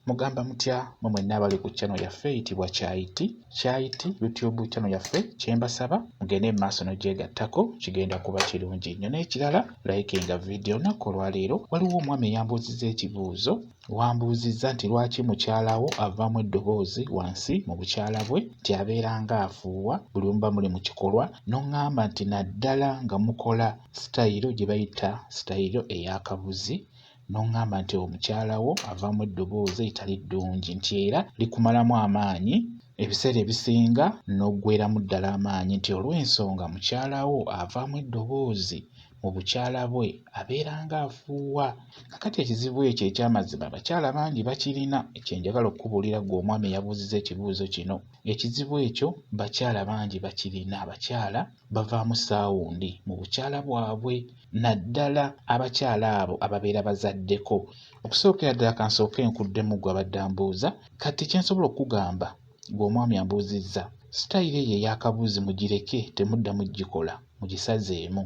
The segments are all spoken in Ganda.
Mugamba mutya mwenna abali ku channel yaffe eyitibwa Kyayiti YouTube channel yaffe kyembasaba mugende maaso n'ogyegattako kigenda kuba kirungi nnyo. N'ekirala likinga video. Olunaku olwaleero waliwo omwami eyambuuzizza ekibuuzo. Wambuuzizza nti lwaki mukyalawo avaamu eddoboozi wansi mu bukyala bwe nti abeera ng'afuuwa buli omu muli mu kikolwa, n'oŋŋamba nti naddala nga mukola sitayiro gye bayita sitayiro ey'akabuzi, n'oŋŋamba nti omukyala wo avaamu eddoboozi eritali ddungi nti era likumalamu amaanyi ebiseera ebisinga n'oggweeramu ddala amaanyi nti olw'ensonga mukyala wo avaamu eddoboozi mu bukyala bwe abeera ng'afuuwa. Kakati ekizibu ekyo eky'amazima abakyala bangi bakirina. Ekyenjagala okubuulira ggwe omwami eyabuuzizza ekibuuzo kino, ekizibu ekyo bakyala bangi bakirina. Abakyala bavaamu saawundi mu bukyala bwabwe, naddala abakyala abo ababeera bazaddeko. Okusookera ddala kansooke nkuddemu ggwe abadde ambuuza, kati kye nsobola okugamba ggwe omwami ambuuzizza, sitayiro eyo ey'akabuzi mugireke, temuddamu gikola, mugisazeemu.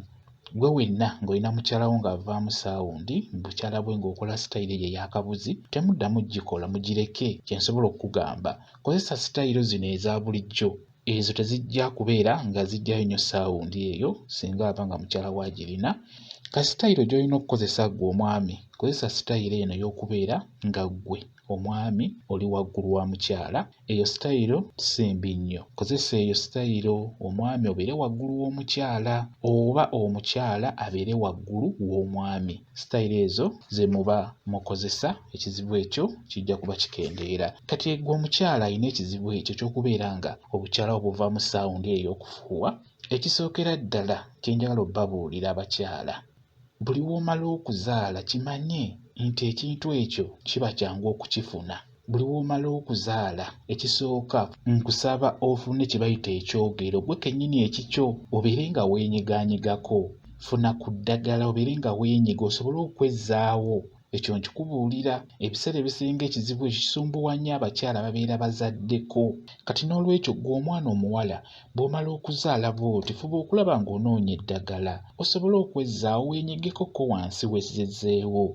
Gwe wenna ng'olina mukyala wo ng'avaamu saawundi mu bukyala bwe ng'okola sitayiro eyo ey'akabuzi, temuddamu gikola, mugireke. Kye nsobola okugamba, kozesa sitayiro zino eza bulijjo. Ezo tezijja kubeera nga zijjayo nnyo saawundi eyo singa aba nga mukyala wo agirina. Kasitayiro gy'olina okukozesa ggwe omwami, kozesa sitayiro eno y'okubeera nga ggwe omwami oli waggulu wa mukyala. Eyo sitayiro si mbi nnyo. Kozesa eyo sitayiro omwami obeere waggulu w'omukyala oba omukyala abeere waggulu w'omwami. Sitayiro ezo ze muba mukozesa, ekizibu ekyo kijja kuba kikendeera. Kati ggwe omukyala alina ekizibu ekyo ky'okubeera nga obukyala obuvaamu saawundi ey'okufuuwa. Ekisookera ddala kye njagala obbabuulira abakyala, buli w'omala okuzaala kimanye nti ekintu ekyo kiba kyangu okukifuna. Buli w'omala okuzaala ekisooka nkusaba ofune kye bayita ekyogero. Gwe kennyini ekikyo obeere nga weenyigaanyigako. Funa ku ddagala obeere nga weenyiga osobole okwezzaawo. Ekyo nkikubuulira. Ebiseera ebisinga ekizibu ekisumbuwa nnyo abakyala ababeera bazaddeko. Kati n'olwekyo ggwe omwana omuwala bw'omala okuzaala bw'oti fuba okulaba ng'onoonya eddagala osobole okwezzaawo, weenyigekoko wansi wezzezeewo.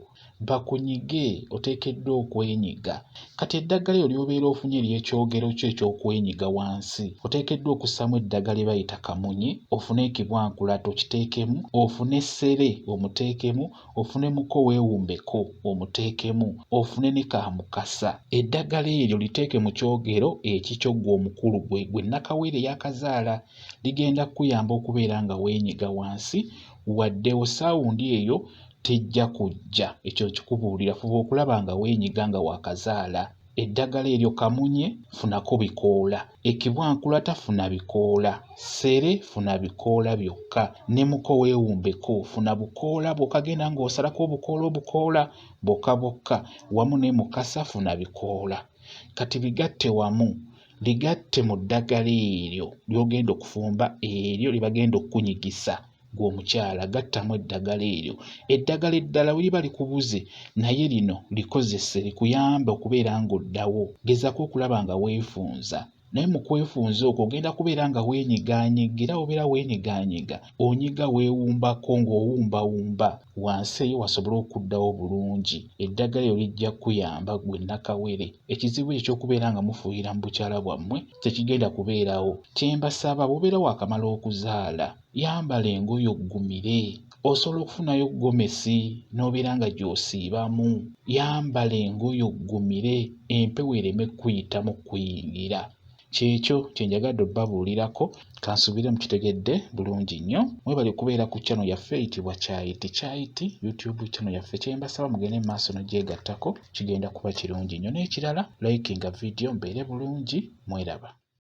Bakunyige, oteekeddwa okwenyiga. Kati eddagala eryo ly'obeera ofunye ery'ekyogero kyo eky'okwenyiga wansi, oteekeddwa okussaamu eddagala lye bayita kamunye, ofune ekibwankulato okiteekemu, ofune essere omuteekemu, ofune muko weewumbeko omuteekemu, ofune ne kaamukasa. Eddagala eryo liteeke mu kyogero ekikyo ggwe omukulu gwe nnakawere y'akazaala. Ligenda kukuyamba okubeera nga weenyiga wansi, waddewo saawundi eyo tejja kujja. Ekyo kikubuulira, fuba okulaba nga weenyiga nga waakazaala. Eddagala eryo kamunye, funako bikoola. Ekibwankulata funa bikoola. Ssere funa bikoola byokka. Ne muko weewumbeko funa bukoola bw'okagenda ng'osalako obukoola bwokka wamu ne mukasa funa bikoola. Kati bigatte wamu, ligatte mu ddagala eryo ly'ogenda okufumba, eryo lye bagenda okukunyigisa. Gwe omukyala gattamu eddagala eryo. Eddagala eddala weliba likubuze naye lino likozese likuyambe okubeera ng'oddawo. Gezaako okulaba nga weefunza. Naye mu kwefunza okwo ogenda kubeera nga weenyigaanyiga, era obeera weenyigaanyiga onyiga weewumbako ng'owumbawumba wansi eyo wasobole okuddawo bulungi. Eddagala eryo lijja kukuyamba ggwe nnakawere. Ekizibu ekyo ky'okubeera nga mufuuyira mu bukyala bwammwe tekigenda kubeerawo. Kye mbasaba bw'obeera waakamala okuzaala, yambala engoye oggumire. Osobola okufunayo gomesi n'obeera nga gy'osiibamu. Yambala engoye oggumire, empewo ereme kuyitamu kuyingira. Kyekyo kye njagadde obbabuulirako, kansuubire mukitegedde bulungi nnyo. Mwebale kubeera ku channel yaffe eyitibwa Kyayiti YouTube channel yaffe. Kye mbasaba mugende mu maaso n'ogyegattako, kigenda kuba kirungi nnyo. N'ekirala likinga video mbeere bulungi. Mweraba.